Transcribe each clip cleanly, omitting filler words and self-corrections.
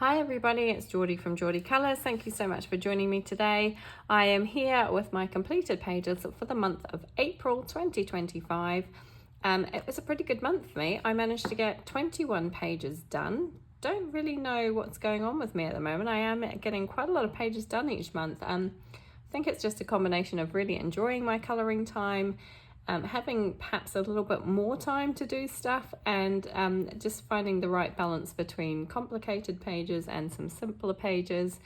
Hi everybody, it's Geordie from Geordie Colours. Thank you so much for joining me today. I am here with my completed pages for the month of April 2025. It was a pretty good month for me. I managed to get 21 pages done. Don't really know what's going on with me at the moment. I am getting quite a lot of pages done each month. I think it's just a combination of really enjoying my colouring time, having perhaps a little bit more time to do stuff, and just finding the right balance between complicated pages and some simpler pages.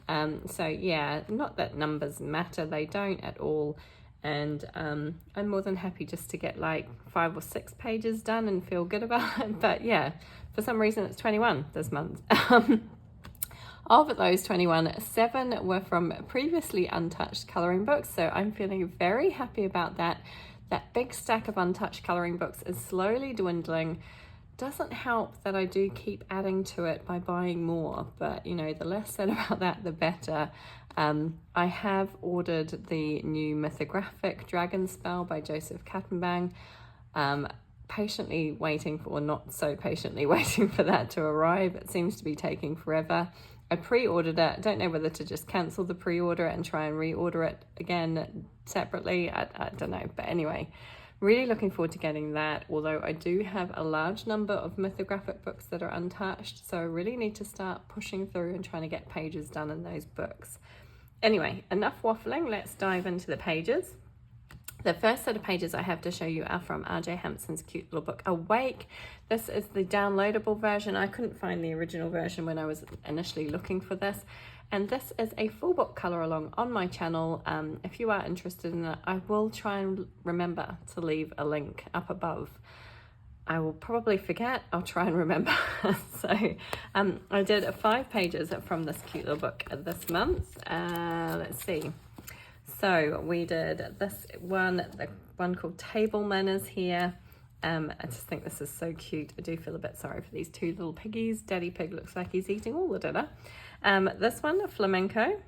So yeah, not that numbers matter, they don't at all. And I'm more than happy just to get like 5 or 6 pages done and feel good about it. But yeah, for some reason it's 21 this month. Of those 21, 7 were from previously untouched colouring books, so I'm feeling very happy about that. That big stack of untouched colouring books is slowly dwindling. Doesn't help that I do keep adding to it by buying more, but you know, the less said about that, the better. I have ordered the new mythographic Dragon Spell by Joseph Kattenbang. Patiently waiting for, or not so patiently waiting for that to arrive. It seems to be taking forever. I pre-ordered it. Don't know whether to just cancel the pre-order and try and reorder it again separately. I don't know. But anyway, really looking forward to getting that. Although I do have a large number of mythographic books that are untouched. So I really need to start pushing through and trying to get pages done in those books. Anyway, enough waffling. Let's dive into the pages. The first set of pages I have to show you are from R.J. Hampson's cute little book, Awake. This is the downloadable version. I couldn't find the original version when I was initially looking for this. And this is a full book colour along on my channel. If you are interested in it, I will try and remember to leave a link up above. I will probably forget. I'll try and remember. So I did 5 pages from this cute little book this month. Let's see. So we did this one, the one called Table Manners here. I just think this is so cute. I do feel a bit sorry for these 2 little piggies. Daddy Pig looks like he's eating all the dinner. This one, Flamenco.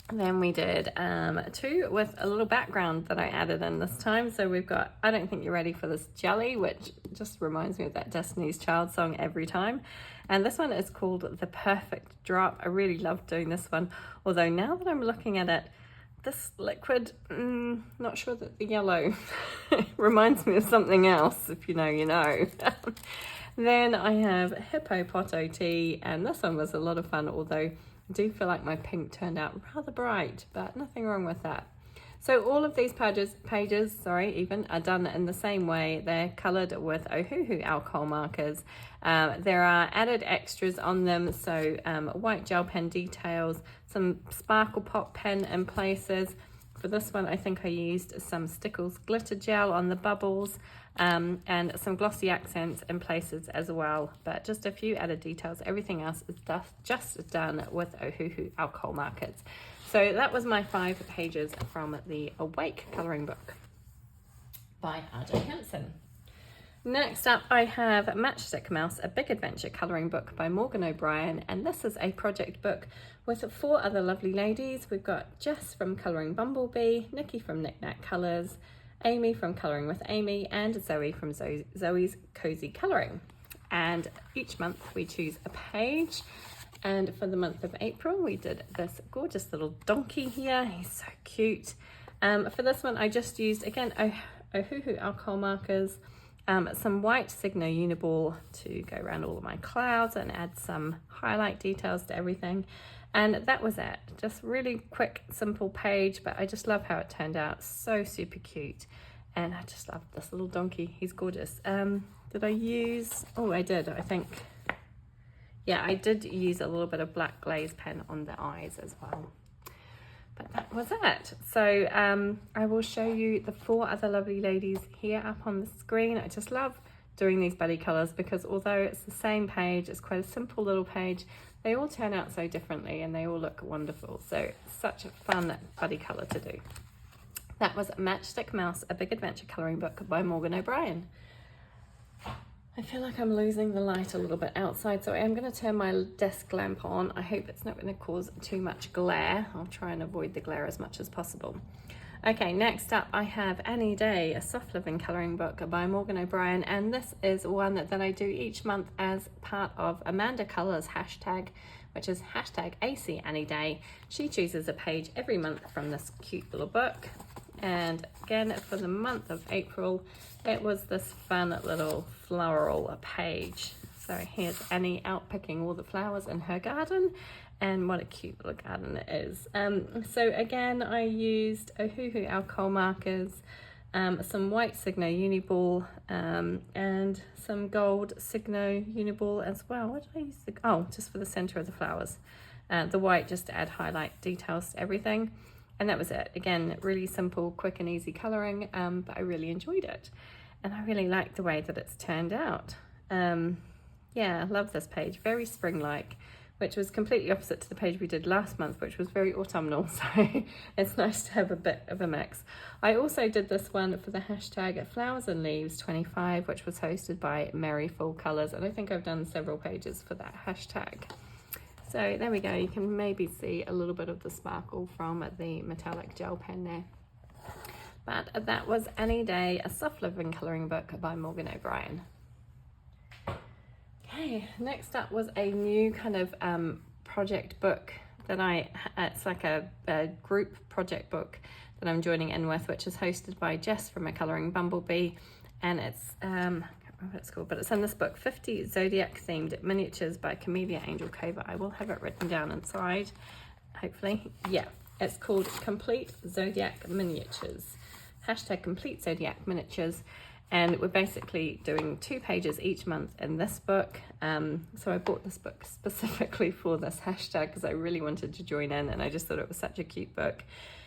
And then we did 2 with a little background that I added in this time. So we've got I Don't Think You're Ready for This Jelly, which just reminds me of that Destiny's Child song every time. And this one is called The Perfect Drop. I really loved doing this one. Although now that I'm looking at it, this liquid, not sure that the yellow reminds me of something else. If you know, you know. Then I have Hippopoto Tea, and this one was a lot of fun, although I do feel like my pink turned out rather bright, but nothing wrong with that. So all of these pages, are done in the same way. They're coloured with Ohuhu alcohol markers. There are added extras on them, so white gel pen details, some sparkle pop pen in places. For this one, I think I used some Stickles glitter gel on the bubbles, and some glossy accents in places as well, but just a few added details. Everything else is just done with Ohuhu alcohol markers. So that was my 5 pages from the Awake colouring book by R.J. Hampson. Next up, I have Matchstick Mouse, a big adventure colouring book by Morgan O'Brien, and this is a project book with 4 other lovely ladies. We've got Jess from Colouring Bumblebee, Nikki from Knick Knack Colours, Amy from Colouring with Amy, and Zoe from Zoe's Cozy Colouring. And each month we choose a page. And for the month of April, we did this gorgeous little donkey here. He's so cute. For this one, I just used, again, Ohuhu alcohol markers, some white Signo Uniball to go around all of my clouds and add some highlight details to everything. And that was it. Just really quick, simple page, but I just love how it turned out. So super cute. And I just love this little donkey. He's gorgeous. Did I use, oh, I did, I think. Yeah, I did use a little bit of black glaze pen on the eyes as well. But that was it. So I will show you the 4 other lovely ladies here up on the screen. I just love doing these buddy colours because although it's the same page, it's quite a simple little page, they all turn out so differently and they all look wonderful. So it's such a fun buddy colour to do. That was Matchstick Mouse, a big adventure colouring book by Morgan O'Brien. I feel like I'm losing the light a little bit outside, so I am going to turn my desk lamp on. I hope it's not going to cause too much glare. I'll try and avoid the glare as much as possible. Okay, next up I have Any Day, a soft living colouring book by Morgan O'Brien, and this is one that I do each month as part of Amanda Colours hashtag, which is hashtag AC Any Day. She chooses a page every month from this cute little book, and again for the month of April it was this fun little floral page. So here's Annie out picking all the flowers in her garden, and what a cute little garden it is. So again, I used Ohuhu alcohol markers, some white Signo Uniball, and some gold Signo Uniball as well. What did I use? Oh, just for the center of the flowers. The white just to add highlight details to everything. And that was it. Again, really simple, quick and easy coloring, but I really enjoyed it. And I really like the way that it's turned out. Yeah, I love this page, very spring-like, which was completely opposite to the page we did last month, which was very autumnal, so it's nice to have a bit of a mix. I also did this one for the hashtag Flowers and Leaves 25, which was hosted by Merry Fall Colours, and I think I've done several pages for that hashtag. So there we go, you can maybe see a little bit of the sparkle from the metallic gel pen there. But that was Any Day, a soft living colouring book by Morgan O'Brien. Okay, next up was a new kind of project book that it's like a group project book that I'm joining in with, which is hosted by Jess from A Colouring Bumblebee, and it's, I can't remember what it's called, but it's in this book, 50 Zodiac Themed Miniatures by Camellia Angel Cova. I will have it written down inside, hopefully. Yeah, it's called Complete Zodiac Miniatures, hashtag Complete Zodiac Miniatures. And we're basically doing 2 pages each month in this book. So I bought this book specifically for this hashtag because I really wanted to join in, and I just thought it was such a cute book.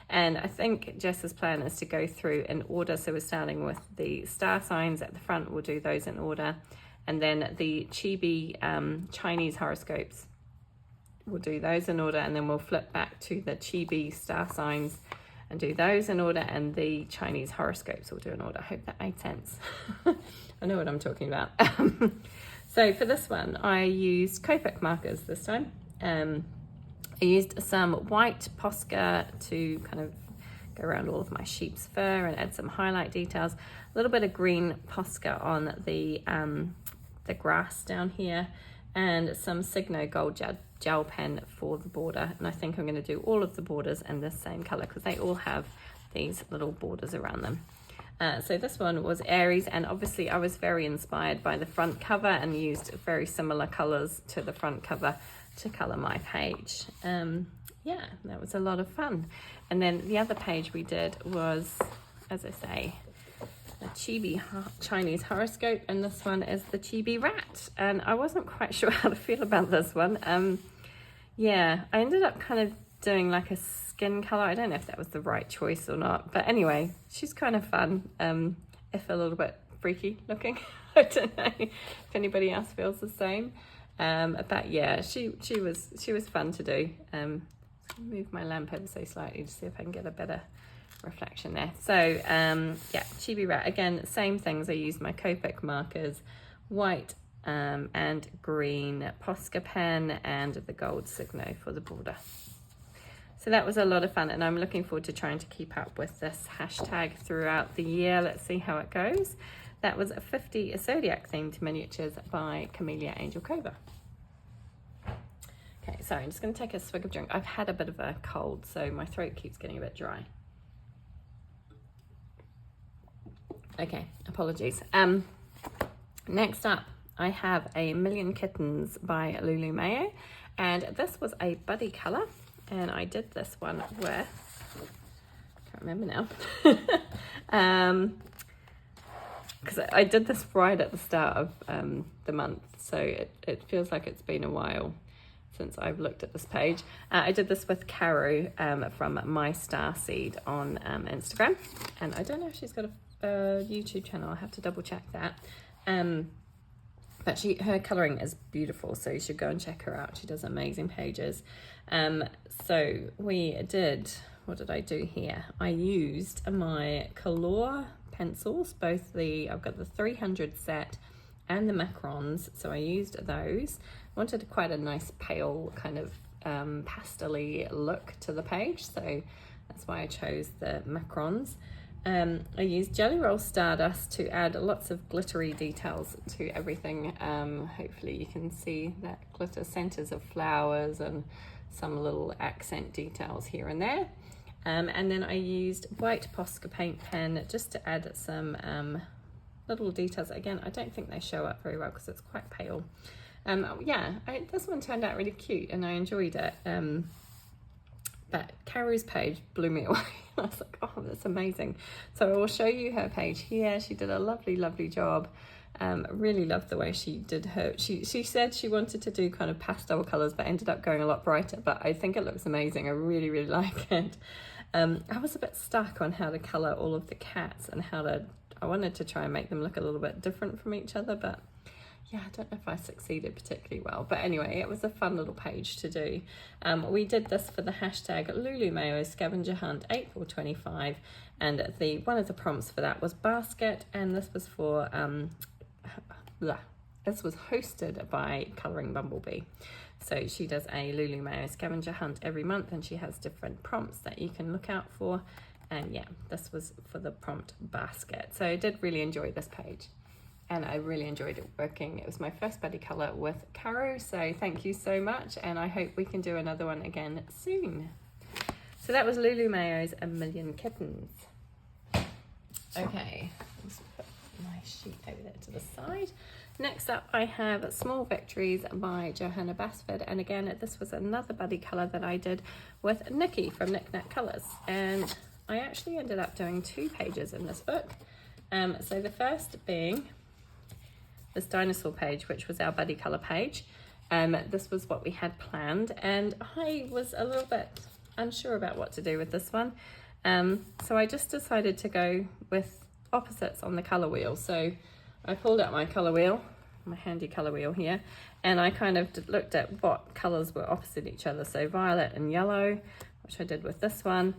And I think Jess's plan is to go through in order. So we're starting with the star signs at the front. We'll do those in order. And then the Chibi Chinese horoscopes, we'll do those in order. And then we'll flip back to the Chibi star signs and do those in order, and the Chinese horoscopes will do in order. I hope that made sense. I know what I'm talking about. So for this one, I used Copic markers this time. I used some white Posca to kind of go around all of my sheep's fur and add some highlight details. A little bit of green Posca on the grass down here, and some Signo Gold gel pen for the border. And I think I'm going to do all of the borders in this same color because they all have these little borders around them. So this one was Aries, and obviously I was very inspired by the front cover and used very similar colors to the front cover to color my page. Yeah, that was a lot of fun. And then the other page we did was, as I say, a Chibi Chinese horoscope, and this one is the Chibi rat, and I wasn't quite sure how to feel about this one. Yeah, I ended up kind of doing like a skin color. I don't know if that was the right choice or not, but anyway, she's kind of fun, if a little bit freaky looking. I don't know if anybody else feels the same, but yeah, she was fun to do. Move my lamp ever so slightly to see if I can get a better reflection there. So yeah, Chibi rat, again, same things. I used my Copic markers, white and green Posca pen, and the gold Signo for the border. So that was a lot of fun, and I'm looking forward to trying to keep up with this hashtag throughout the year. Let's see how it goes. That was 50 Zodiac themed miniatures by Camellia Angel Cova. Okay, sorry, I'm just going to take a swig of drink. I've had a bit of a cold, so my throat keeps getting a bit dry. Okay, apologies. Next up, I have a Million Kittens by Lulu Mayo, and this was a buddy color, and I did this one with, I can't remember now, because I did this right at the start of the month, so it feels like it's been a while since I've looked at this page. I did this with Caro from My Starseed on Instagram, and I don't know if she's got a YouTube channel. I'll have to double check that. But her colouring is beautiful, so you should go and check her out. She does amazing pages. So we did, what did I do here? I used my Color pencils, I've got the 300 set and the Macrons, so I used those. Wanted quite a nice pale kind of pastel-y look to the page, so That's why I chose the macarons. I used Jelly Roll Stardust to add lots of glittery details to everything. Hopefully you can see that glitter centers of flowers and some little accent details here and there. And then I used white Posca paint pen just to add some little details. Again, I don't think they show up very well because it's quite pale. This one turned out really cute and I enjoyed it. But Carrie's page blew me away. I was like, oh, that's amazing. So I will show you her page here. She did a lovely, lovely job. Really loved the way she did her. She said she wanted to do kind of pastel colors, but ended up going a lot brighter. But I think it looks amazing. I really, really like it. I was a bit stuck on how to color all of the cats and I wanted to try and make them look a little bit different from each other, but yeah, I don't know if I succeeded particularly well. But anyway, it was a fun little page to do. We did this for the hashtag LuluMayo Scavenger Hunt April 25, and one of the prompts for that was basket, and this was for this was hosted by Colouring Bumblebee. So she does a LuluMayo scavenger hunt every month, and she has different prompts that you can look out for. And yeah, this was for the prompt basket. So I did really enjoy this page. And I really enjoyed it working. It was my first buddy colour with Caro, so thank you so much, and I hope we can do another one again soon. So that was LuluMayo's A Million Kittens. Okay, let's put my sheet over there to the side. Next up I have Small Victories by Johanna Basford, and again this was another buddy colour that I did with Nikki from Knick Knack Colours, and I actually ended up doing 2 pages in this book. So the first being this dinosaur page, which was our buddy colour page. This was what we had planned, and I was a little bit unsure about what to do with this one. So I just decided to go with opposites on the colour wheel. So I pulled out my colour wheel, my handy colour wheel here, and I kind of looked at what colours were opposite each other. So violet and yellow, which I did with this one,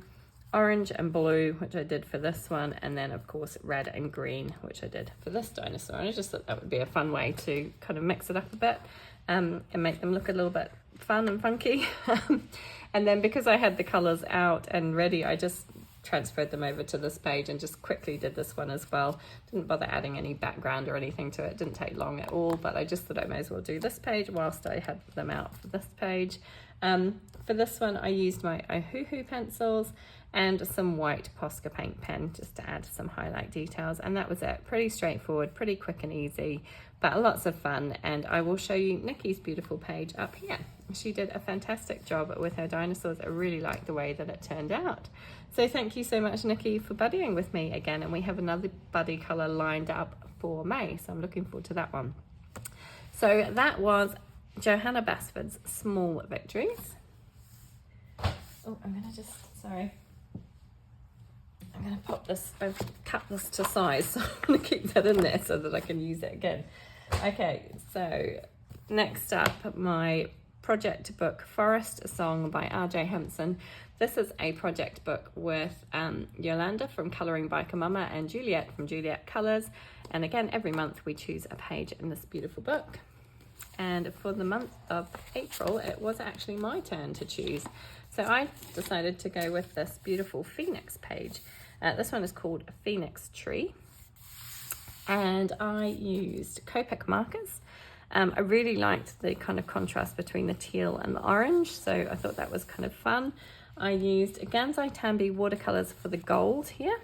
orange and blue, which I did for this one, and then of course red and green, which I did for this dinosaur. And I just thought that would be a fun way to kind of mix it up a bit and make them look a little bit fun and funky. And then because I had the colours out and ready, I just transferred them over to this page and just quickly did this one as well. Didn't bother adding any background or anything to it. Didn't take long at all, but I just thought I may as well do this page whilst I had them out for this page. For this one I used my Ohuhu pencils and some white Posca paint pen just to add some highlight details, and that was it. Pretty straightforward, pretty quick and easy, but lots of fun. And I will show you Nikki's beautiful page up here. She did a fantastic job with her dinosaurs. I really like the way that it turned out. So thank you so much, Nikki, for buddying with me again, and we have another buddy colour lined up for May, so I'm looking forward to that one. So that was Johanna Basford's Small Victories. Oh, I'm gonna pop this, I've cut this to size, so I'm gonna keep that in there so that I can use it again. Okay, so next up, my project book, Forest Song by RJ Hempson. This is a project book with Yolanda from Colouring by Kamama and Juliet from Juliet Colours. And again, every month we choose a page in this beautiful book. And for the month of April, it was actually my turn to choose. So I decided to go with this beautiful Phoenix page. This one is called Phoenix Tree. And I used Copic markers. I really liked the kind of contrast between the teal and the orange, so I thought that was kind of fun. I used Gansai Tambi watercolors for the gold here.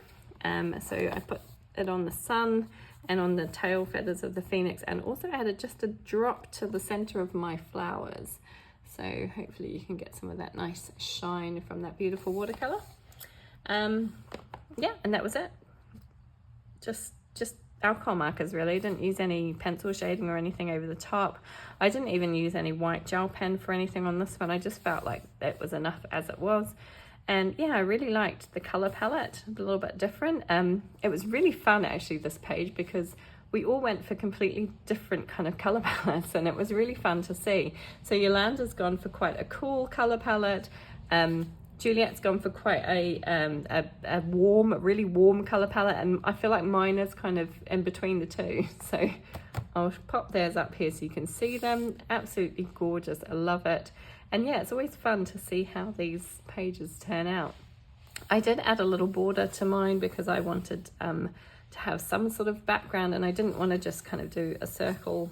So I put it on the sun and on the tail feathers of the phoenix, and also added just a drop to the center of my flowers. So hopefully you can get some of that nice shine from that beautiful watercolor. Yeah, and that was it. Just alcohol markers really. Didn't use any pencil shading or anything over the top. I didn't even use any white gel pen for anything on this one. I just felt like that was enough as it was. And yeah, I really liked the color palette, a little bit different. It was really fun actually, this page, because we all went for completely different kind of color palettes, and it was really fun to see. So Yolanda's gone for quite a cool color palette. Juliet's gone for quite a warm, really warm color palette, and I feel like mine is kind of in between the two. So I'll pop theirs up here so you can see them. Absolutely gorgeous, I love it. And yeah, it's always fun to see how these pages turn out. I did add a little border to mine because I wanted to have some sort of background, and I didn't want to just kind of do a circle.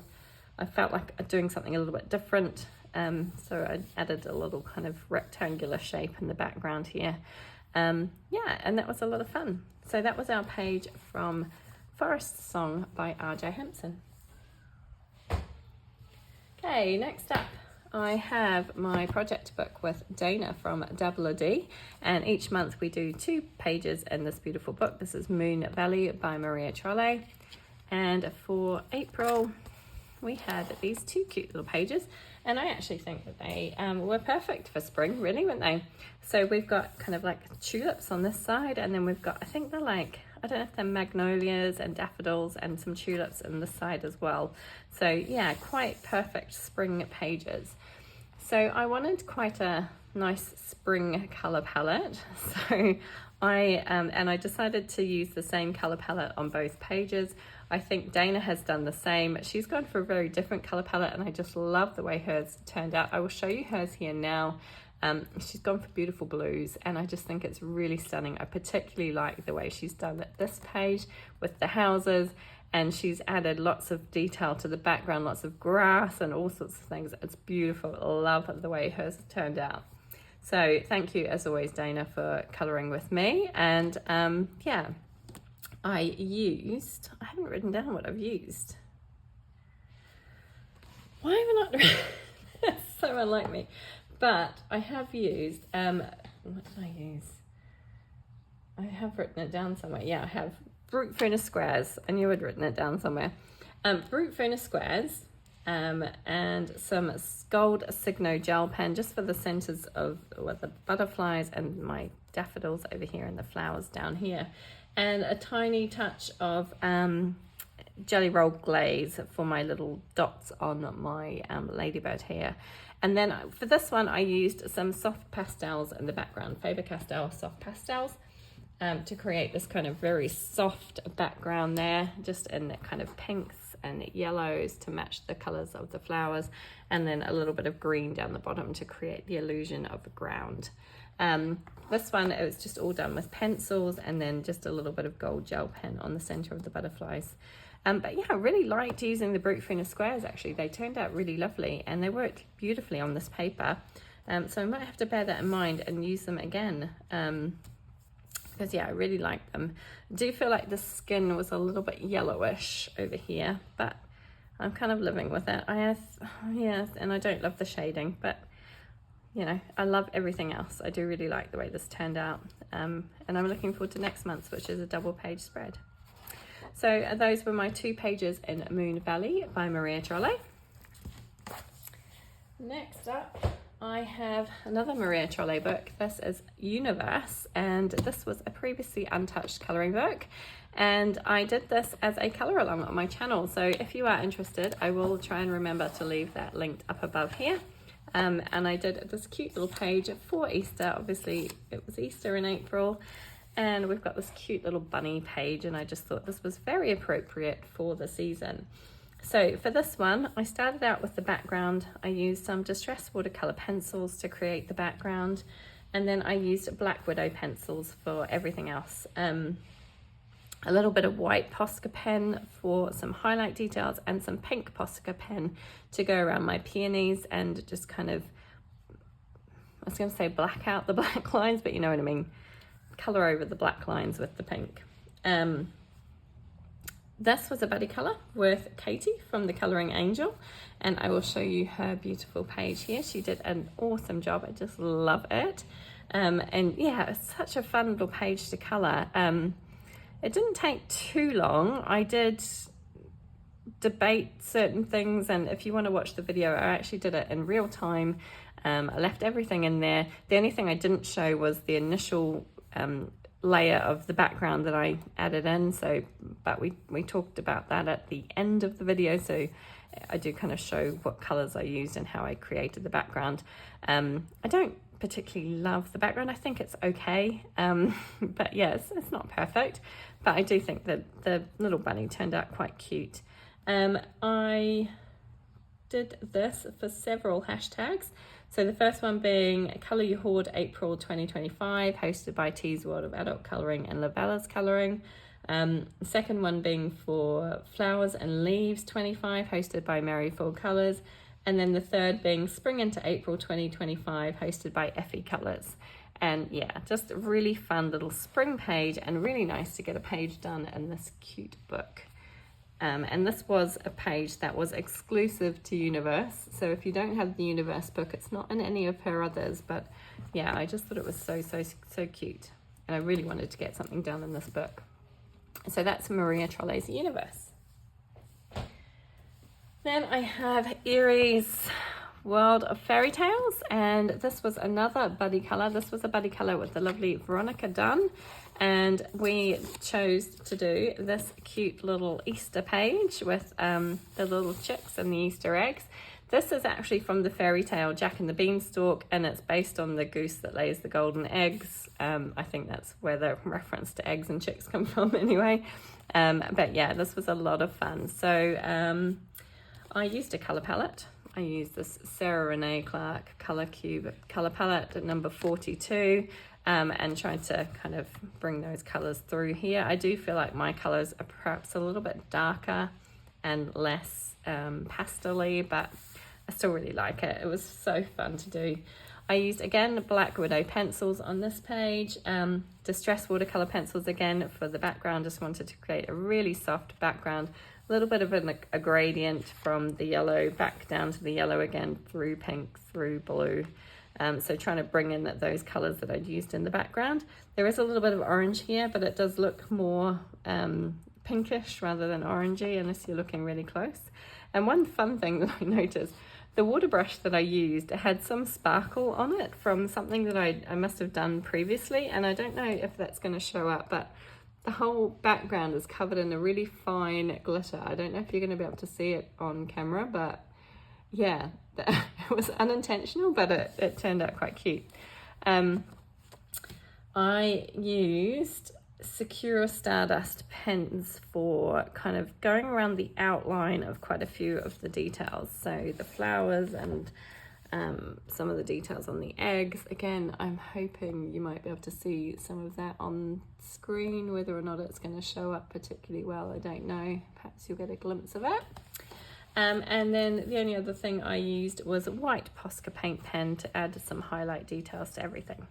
I felt like doing something a little bit different, so I added a little kind of rectangular shape in the background here. Yeah, and that was a lot of fun. So that was our page from Forest Song by R.J. Hampson. Okay, next up I have my project book with Dana from Dabble D, and each month we do 2 pages in this beautiful book. This is Moon Valley by Maria Trolle, and for April we had these 2 cute little pages, and I actually think that they were perfect for spring, really, weren't they? So we've got kind of like tulips on this side, and then we've got, I think they're like, I don't know if they're magnolias and daffodils and some tulips on this side as well. So yeah, quite perfect spring pages. So I wanted quite a nice spring color palette. So I decided to use the same color palette on both pages. I think Dana has done the same. She's gone for a very different color palette, and I just love the way hers turned out. I will show you hers here now. She's gone for beautiful blues, and I just think it's really stunning. I particularly like the way she's done it this page with the houses, and she's added lots of detail to the background, lots of grass and all sorts of things. It's beautiful. I love the way hers turned out. So thank you as always, Dana, for coloring with me. And yeah, I haven't written down what I've used. Why have I not? That's so unlike me. But I have used, what did I use? I have written it down somewhere. Yeah, I have Brute Furnace Squares. I knew I'd written it down somewhere. Brute Furnace Squares, and some Gold Signo gel pen just for the centers of the butterflies and my daffodils over here and the flowers down here. And a tiny touch of Jelly Roll glaze for my little dots on my ladybird here. And then for this one, I used some soft pastels in the background, Faber-Castell soft pastels, to create this kind of very soft background there, just in kind of pinks and yellows to match the colors of the flowers, and then a little bit of green down the bottom to create the illusion of the ground. This one, it was just all done with pencils, and then just a little bit of gold gel pen on the center of the butterflies. But yeah, I really liked using the Brute Furnace Squares, actually. They turned out really lovely, and they worked beautifully on this paper. So I might have to bear that in mind and use them again, because yeah, I really like them. I do feel like the skin was a little bit yellowish over here, but I'm kind of living with it. Yeah, and I don't love the shading, but you know, I love everything else. I do really like the way this turned out, and I'm looking forward to next month's, which is a double page spread. So those were my 2 pages in Moon Valley by Maria Trolle. Next up, I have another Maria Trolle book. This is Universe, and this was a previously untouched colouring book, and I did this as a colour along on my channel. So if you are interested, I will try and remember to leave that linked up above here. And I did this cute little page for Easter. Obviously it was Easter in April, and we've got this cute little bunny page, and I just thought this was very appropriate for the season. So for this one, I started out with the background. I used some Distress watercolor pencils to create the background, and then I used Black Widow pencils for everything else. A little bit of white Posca pen for some highlight details, and some pink Posca pen to go around my peonies and just kind of, I was going to say black out the black lines, but you know what I mean, colour over the black lines with the pink. This was a buddy colour with Katie from the Colouring Angel, and I will show you her beautiful page here. She did an awesome job. I just love it. And yeah, it's such a fun little page to colour. It didn't take too long. I did debate certain things, and if you want to watch the video, I actually did it in real time. I left everything in there. The only thing I didn't show was the initial layer of the background that I added in, but we talked about that at the end of the video, so I do kind of show what colors I used and how I created the background. I don't particularly love the background. I think it's okay, but yes, it's not perfect, but I do think that the little bunny turned out quite cute. I did this for several hashtags. So the first one being Colour Your Hoard April 2025, hosted by T's World of Adult Colouring and Labella's Colouring. The second one being for Flowers and Leaves 25, hosted by Merry Fall Colours. And then the third being Spring into April 2025, hosted by Effie Colours. And yeah, just a really fun little spring page, and really nice to get a page done in this cute book. And this was a page that was exclusive to Universe. So if you don't have the Universe book, it's not in any of her others. But yeah, I just thought it was so cute. And I really wanted to get something done in this book. So that's Maria Trolle's Universe. Then I have Aries World of Fairy Tales, and this was another buddy colour. This was a buddy colour with the lovely Veronica Dunn, and we chose to do this cute little Easter page with the little chicks and the Easter eggs. This is actually from the fairy tale Jack and the Beanstalk, and it's based on the goose that lays the golden eggs. I think that's where the reference to eggs and chicks come from anyway. But yeah, this was a lot of fun. So I used a colour palette. I used this Sarah Renee Clark Colour Cube colour palette at number 42, and tried to kind of bring those colours through here. I do feel like my colours are perhaps a little bit darker and less pastel-y, but I still really like it. It was so fun to do. I used, again, Black Widow pencils on this page, Distress watercolour pencils again for the background. Just wanted to create a really soft background. A little bit of a gradient from the yellow back down to the yellow again, through pink, through blue. So trying to bring in those colours that I'd used in the background. There is a little bit of orange here, but it does look more pinkish rather than orangey unless you're looking really close. And one fun thing that I noticed, the water brush that I used had some sparkle on it from something that I must have done previously, and I don't know if that's going to show up, but the whole background is covered in a really fine glitter. I don't know if you're going to be able to see it on camera, but yeah, it was unintentional, but it turned out quite cute. I used Secure Stardust pens for kind of going around the outline of quite a few of the details. So the flowers and some of the details on the eggs. Again, I'm hoping you might be able to see some of that on screen. Whether or not it's going to show up particularly well, I don't know. Perhaps you'll get a glimpse of it. And then the only other thing I used was a white Posca paint pen to add some highlight details to everything.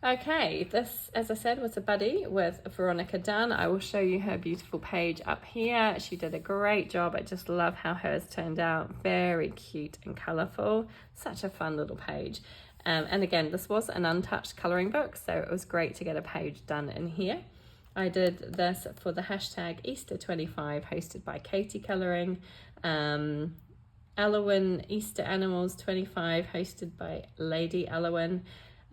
Okay, this, as I said, was a buddy with Veronica Dunn. I will show you her beautiful page up here. She did a great job. I just love how hers turned out. Very cute and colourful. Such a fun little page. And again, this was an untouched colouring book, so it was great to get a page done in here. I did this for the hashtag Easter25, hosted by Katie Colouring. Elowen Easter Animals 25, hosted by Lady Elowen.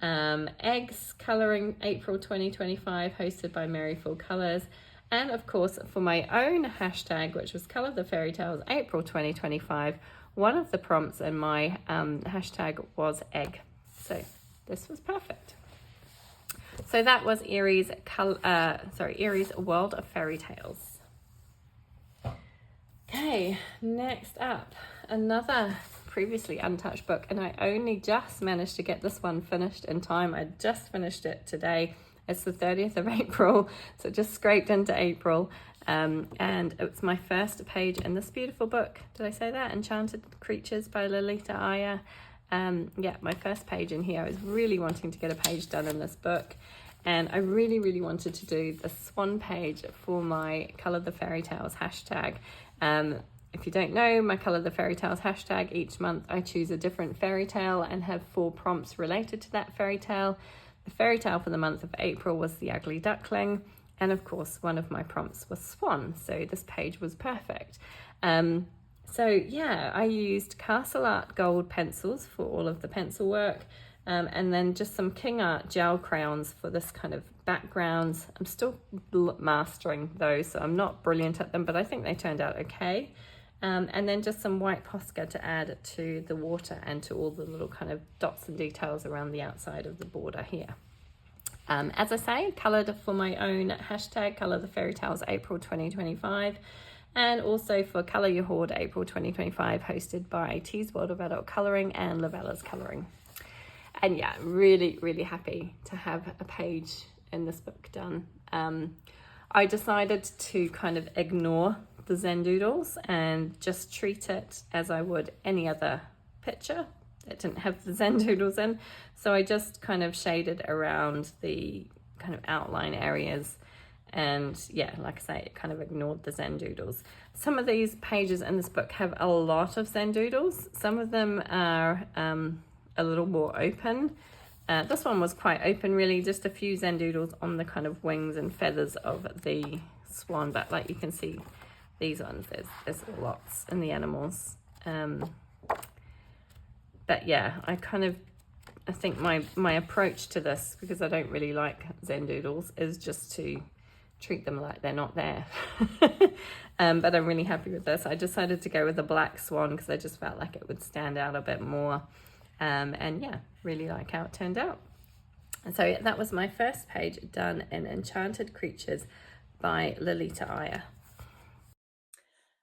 Eggs Colouring April 2025, hosted by Merry Fall Colours. And of course, for my own hashtag, which was Colour the Fairy Tales April 2025, one of the prompts in my hashtag was egg. So this was perfect. So that was Aries World of Fairy Tales. Okay, next up, another previously untouched book, and I only just managed to get this one finished in time. I just finished it today. It's the 30th of April, so just scraped into April, and it's my first page in this beautiful book. Did I say that? Enchanted Creatures by Lolita Aya. Yeah, my first page in here. I was really wanting to get a page done in this book, and I really wanted to do the swan page for my Colour the Fairy Tales hashtag. If you don't know, my Colour the Fairy Tales hashtag, each month I choose a different fairy tale and have 4 prompts related to that fairy tale. The fairy tale for the month of April was The Ugly Duckling, and of course one of my prompts was Swan, so this page was perfect. So yeah, I used Castle Art Gold pencils for all of the pencil work, and then just some King Art gel crayons for this kind of backgrounds. I'm still mastering those, so I'm not brilliant at them, but I think they turned out okay. And then just some white Posca to add to the water and to all the little kind of dots and details around the outside of the border here. As I say, coloured for my own hashtag, Colour the Fairy Tales April 2025. and also for Colour Your Hoard April 2025, hosted by T's World of Adult Colouring and Lavella's Colouring. And yeah, really, really happy to have a page in this book done. I decided to kind of ignore the Zen doodles and just treat it as I would any other picture that didn't have the Zen doodles in. So I just kind of shaded around the kind of outline areas, and yeah, like I say, it kind of ignored the Zen doodles. Some of these pages in this book have a lot of Zen doodles. Some of them are a little more open. This one was quite open, really, just a few Zen doodles on the kind of wings and feathers of the swan, but like you can see, these ones, there's lots in the animals. But yeah, I think my approach to this, because I don't really like Zen doodles, is just to treat them like they're not there. But I'm really happy with this. I decided to go with the black swan because I just felt like it would stand out a bit more. And yeah, really like how it turned out. And so that was my first page done in Enchanted Creatures by Lolita Aya.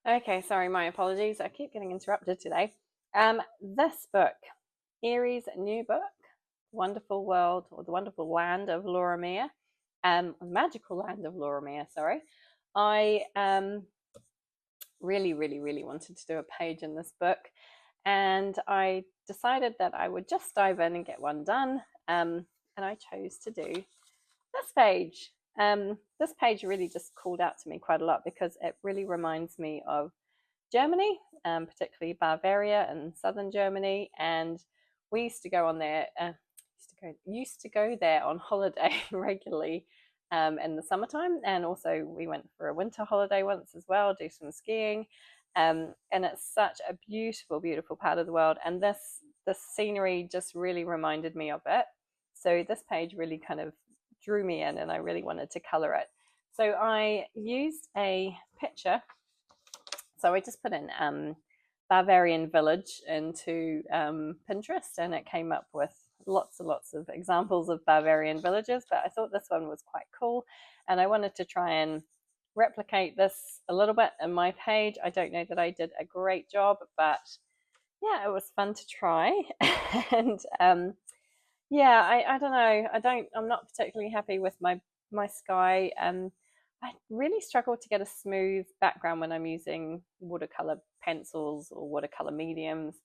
Okay, sorry, my apologies. I keep getting interrupted today. This book, Aries' new book, Wonderful World, or the Wonderful Land of Loramea, Magical Land of Loramea, sorry. I really, really, really wanted to do a page in this book, and I decided that I would just dive in and get one done, and I chose to do this page. This page really just called out to me quite a lot because it really reminds me of Germany, particularly Bavaria and southern Germany, and we used to go on there. Used to go there on holiday regularly in the summertime, and also we went for a winter holiday once as well, do some skiing, and it's such a beautiful, beautiful part of the world, and this scenery just really reminded me of it. So this page really kind of drew me in, and I really wanted to color it. So I used a picture. So I just put in Bavarian village into Pinterest, and it came up with lots and lots of examples of Bavarian villages, but I thought this one was quite cool, and I wanted to try and replicate this a little bit in my page. I don't know that I did a great job, but yeah, it was fun to try. And yeah, I don't know. I'm not particularly happy with my sky. I really struggle to get a smooth background when I'm using watercolor pencils or watercolor mediums.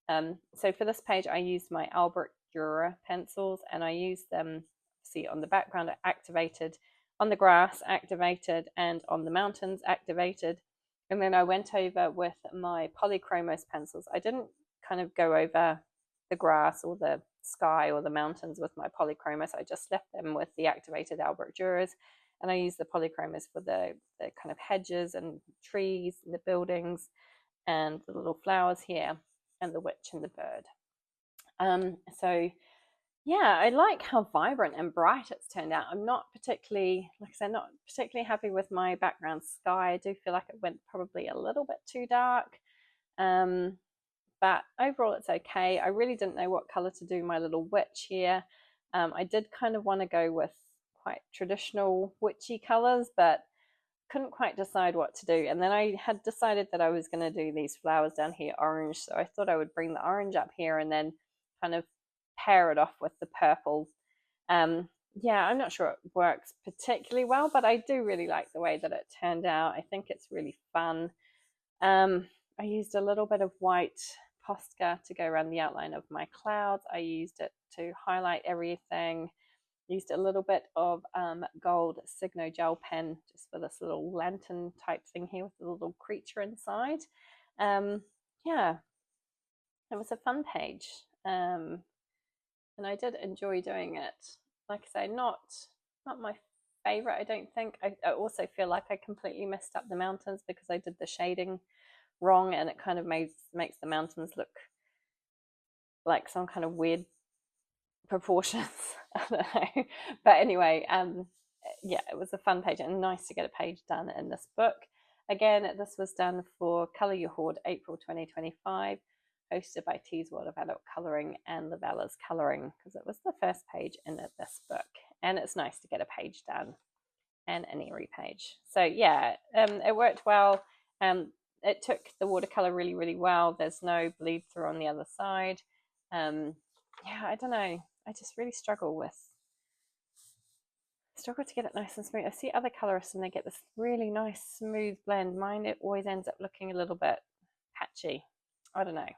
So for this page, I used my Albert Dürer pencils, and I used them, see, on the background activated, on the grass activated, and on the mountains activated. And then I went over with my Polychromos pencils. I didn't kind of go over the grass or the sky or the mountains with my Polychromos. I just left them with the activated Albert Dürers. And I use the Polychromos for the kind of hedges and trees and the buildings and the little flowers here and the witch and the bird. So yeah, I like how vibrant and bright it's turned out. I'm not particularly, like I said, not particularly happy with my background sky. I do feel like it went probably a little bit too dark. But overall it's okay. I really didn't know what color to do my little witch here. I did kind of want to go with quite traditional witchy colors, but couldn't quite decide what to do. And then I had decided that I was going to do these flowers down here orange, so I thought I would bring the orange up here and then kind of pair it off with the purple. Yeah, I'm not sure it works particularly well, but I do really like the way that it turned out. I think it's really fun. I used a little bit of white Posca to go around the outline of my clouds. I used it to highlight everything. Used a little bit of gold Signo gel pen just for this little lantern type thing here with a little creature inside. Yeah, it was a fun page, and I did enjoy doing it. Like I say, not my favorite, I don't think. I also feel like I completely messed up the mountains because I did the shading wrong, and it kind of makes the mountains look like some kind of weird proportions. I don't know, but anyway, yeah, it was a fun page and nice to get a page done in this book. Again, this was done for Colour Your Hoard April 2025, hosted by T's World of Adult Colouring and Lavella's Colouring, because it was the first page in this book, and it's nice to get a page done and an Erie page. So yeah, it worked well. It took the watercolor really, really well. There's no bleed through on the other side. Yeah, I don't know. I just really struggle to get it nice and smooth. I see other colorists and they get this really nice smooth blend. Mine, it always ends up looking a little bit patchy. I don't know.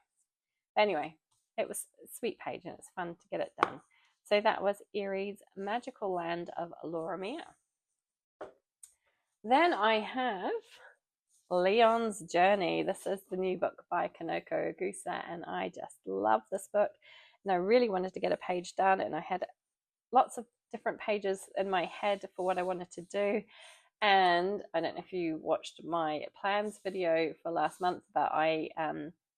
Anyway, it was a sweet page and it's fun to get it done. So that was Aries, Magical Land of Loramia. Then I have Leon's Journey. This is the new book by Kanoko Agusa, and I just love this book. And I really wanted to get a page done, and I had lots of different pages in my head for what I wanted to do. And I don't know if you watched my plans video for last month, but I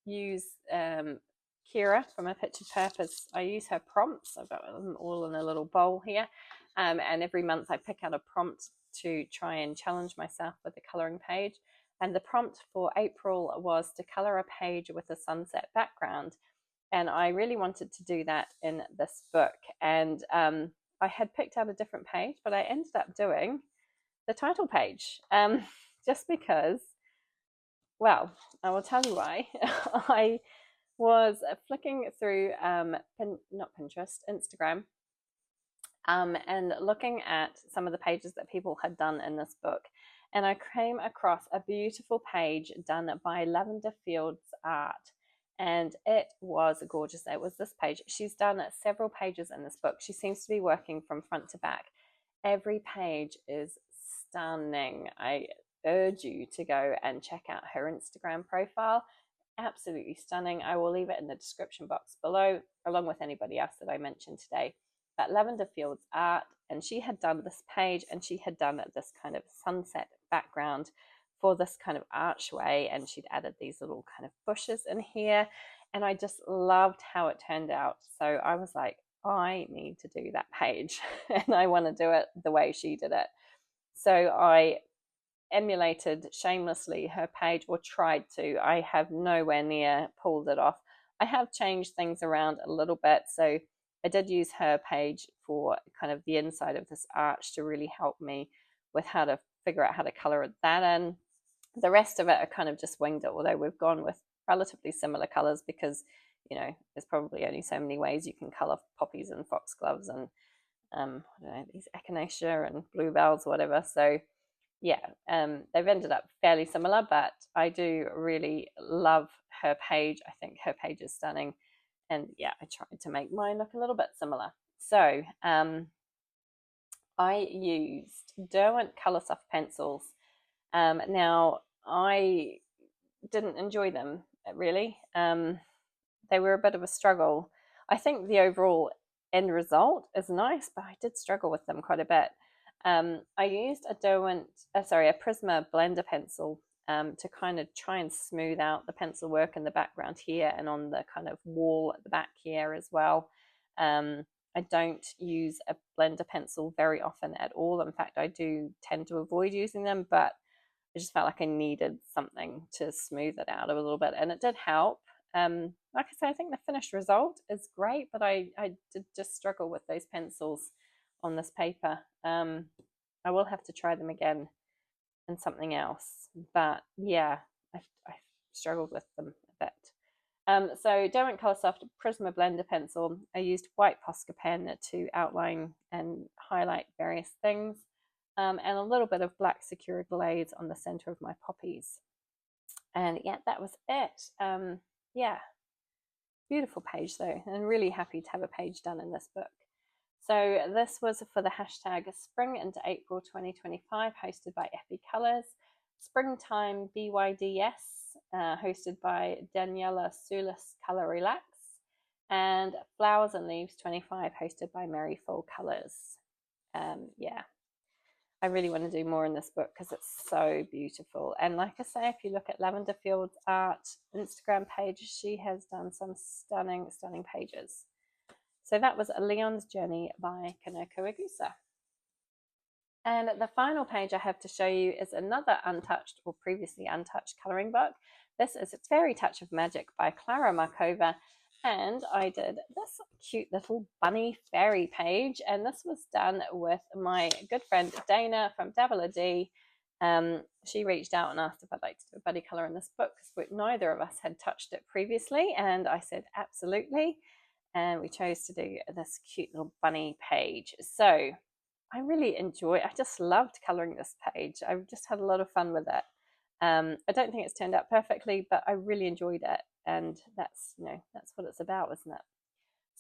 use Kira from A Pictured Purpose. I use her prompts. I've got them all in a little bowl here. And every month I pick out a prompt to try and challenge myself with a colouring page. And the prompt for April was to colour a page with a sunset background. And I really wanted to do that in this book. And I had picked out a different page, but I ended up doing the title page just because, well, I will tell you why. I was flicking through not Pinterest, Instagram, and looking at some of the pages that people had done in this book, and I came across a beautiful page done by Lavender Fields Art, and it was gorgeous. It was this page. She's done several pages in this book. She seems to be working from front to back. Every page is stunning. I urge you to go and check out her Instagram profile. Absolutely stunning. I will leave it in the description box below, along with anybody else that I mentioned today. But Lavender Fields Art, and she had done this page, and she had done this kind of sunset background for this kind of archway, and she'd added these little kind of bushes in here, and I just loved how it turned out. So I was like, I need to do that page and I want to do it the way she did it. So I emulated shamelessly her page, or tried to. I have nowhere near pulled it off. I have changed things around a little bit. So I did use her page for kind of the inside of this arch to really help me with how to figure out how to color that in. The rest of it, I kind of just winged it, although we've gone with relatively similar colors because, you know, there's probably only so many ways you can color poppies and foxgloves and I don't know, these echinacea and bluebells, whatever. So yeah, they've ended up fairly similar, but I do really love her page. I think her page is stunning, and yeah, I tried to make mine look a little bit similar. So I used Derwent Coloursoft pencils. Now I didn't enjoy them really. They were a bit of a struggle. I think the overall end result is nice, but I did struggle with them quite a bit. I used a Prisma blender pencil to kind of try and smooth out the pencil work in the background here and on the kind of wall at the back here as well. I don't use a blender pencil very often at all. In fact, I do tend to avoid using them, but I just felt like I needed something to smooth it out a little bit, and it did help. Like I say, I think the finished result is great, but I did just struggle with those pencils on this paper. I will have to try them again in something else, but yeah, I struggled with them a bit. So Derwent Coloursoft Prisma Blender Pencil. I used white Posca pen to outline and highlight various things, and a little bit of black Sakura glaze on the center of my poppies. And yeah, that was it. Yeah, beautiful page though, and really happy to have a page done in this book. So this was for the hashtag Spring into April 2025, hosted by Epi Colors. Springtime BYDS, hosted by Daniela Sulis Color Relax. And Flowers and Leaves 25, hosted by Mary Fall Colors. Yeah, I really want to do more in this book because it's so beautiful. And like I say, if you look at Lavender Fields Art Instagram page, she has done some stunning, stunning pages. So that was Leon's Journey by Kanoko Agusa. And the final page I have to show you is another untouched or previously untouched colouring book. This is Fairy Touch of Magic by Klara Markova. And I did this cute little bunny fairy page. And this was done with my good friend Dana from Dabble D. She reached out and asked if I'd like to do a buddy colour in this book because neither of us had touched it previously, and I said absolutely, and we chose to do this cute little bunny page. So I really I just loved colouring this page. I've just had a lot of fun with it. I don't think it's turned out perfectly, but I really enjoyed it, and that's that's what it's about, isn't it?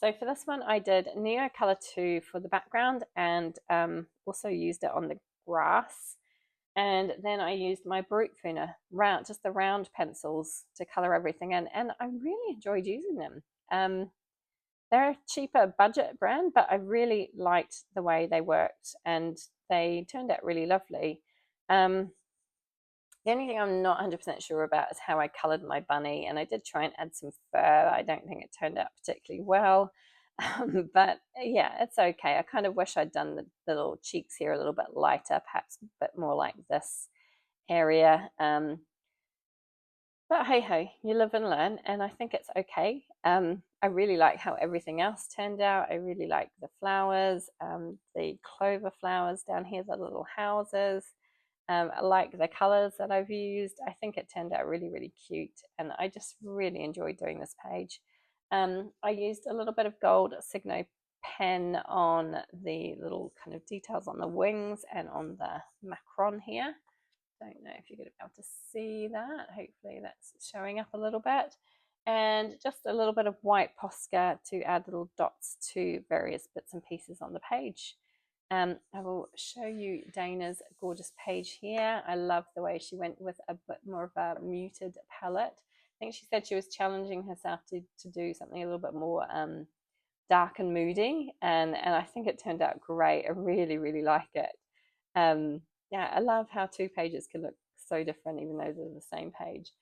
So for this one, I did Neo Color 2 for the background, and also used it on the grass. And then I used my Brutfuner just the round pencils to color everything in, and I really enjoyed using them. They're a cheaper budget brand, but I really liked the way they worked, and they turned out really lovely. The only thing I'm not 100% sure about is how I coloured my bunny, and I did try and add some fur. I don't think it turned out particularly well, but yeah, it's okay. I kind of wish I'd done the little cheeks here a little bit lighter, perhaps a bit more like this area. But hey ho, you live and learn, and I think it's okay. I really like how everything else turned out. I really like the flowers, the clover flowers down here, the little houses. I like the colors that I've used. I think it turned out really, really cute, and I just really enjoyed doing this page. I used a little bit of gold Signo pen on the little kind of details on the wings and on the macron here. Don't know if you're going to be able to see that. Hopefully that's showing up a little bit. And just a little bit of white Posca to add little dots to various bits and pieces on the page. I will show you Dana's gorgeous page here. I love the way she went with a bit more of a muted palette. I think she said she was challenging herself to do something a little bit more dark and moody, and I think it turned out great. I really, really like it. Yeah, I love how two pages can look so different even though they're the same page.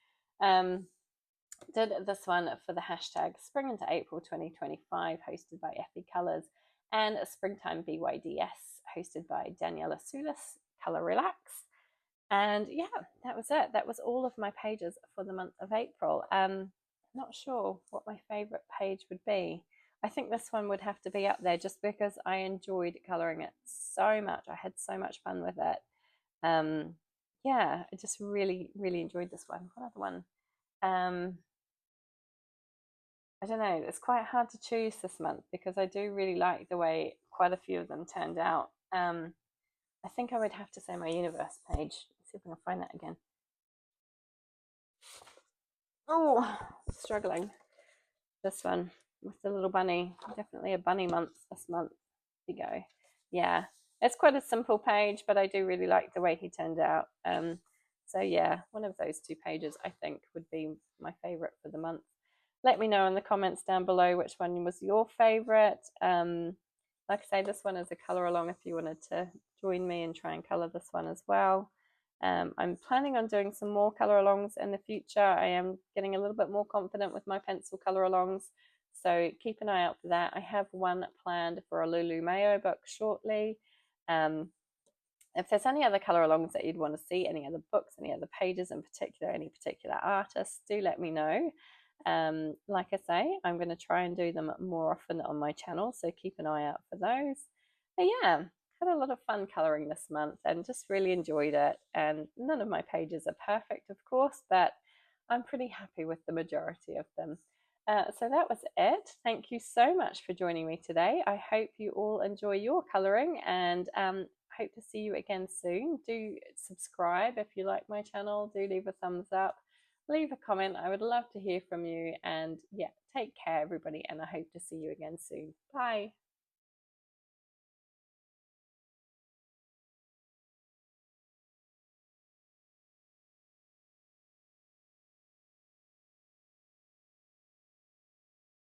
Did this one for the hashtag Spring into April 2025, hosted by Effie Colors, and a Springtime BYDS, hosted by Daniela Sulis, Color Relax. And yeah, that was it. That was all of my pages for the month of April. Not sure what my favorite page would be. I think this one would have to be up there just because I enjoyed coloring it so much. I had so much fun with it. Yeah, I just really, really enjoyed this one. What other one? I don't know. It's quite hard to choose this month because I do really like the way quite a few of them turned out. I think I would have to say my universe page. Let's see if I can find that again. Oh, struggling. This one with the little bunny. Definitely a bunny month this month. Here we go. Yeah, it's quite a simple page, but I do really like the way he turned out. So yeah, one of those two pages I think would be my favorite for the month. Let me know in the comments down below which one was your favorite. Like I say, this one is a color along if you wanted to join me and try and color this one as well. I'm planning on doing some more color alongs in the future. I am getting a little bit more confident with my pencil color alongs, so keep an eye out for that. I have one planned for a Lulu Mayo book shortly. If there's any other color alongs that you'd want to see, any other books, any other pages in particular, any particular artists, do let me know. Like I say, I'm going to try and do them more often on my channel, so keep an eye out for those. But yeah, had a lot of fun coloring this month and just really enjoyed it. And none of my pages are perfect, of course, but I'm pretty happy with the majority of them. So that was it. Thank you so much for joining me today. I hope you all enjoy your coloring, and hope to see you again soon. Do subscribe if you like my channel. Do leave a thumbs up. Leave a comment. I would love to hear from you. And yeah, take care, everybody, and I hope to see you again soon. Bye.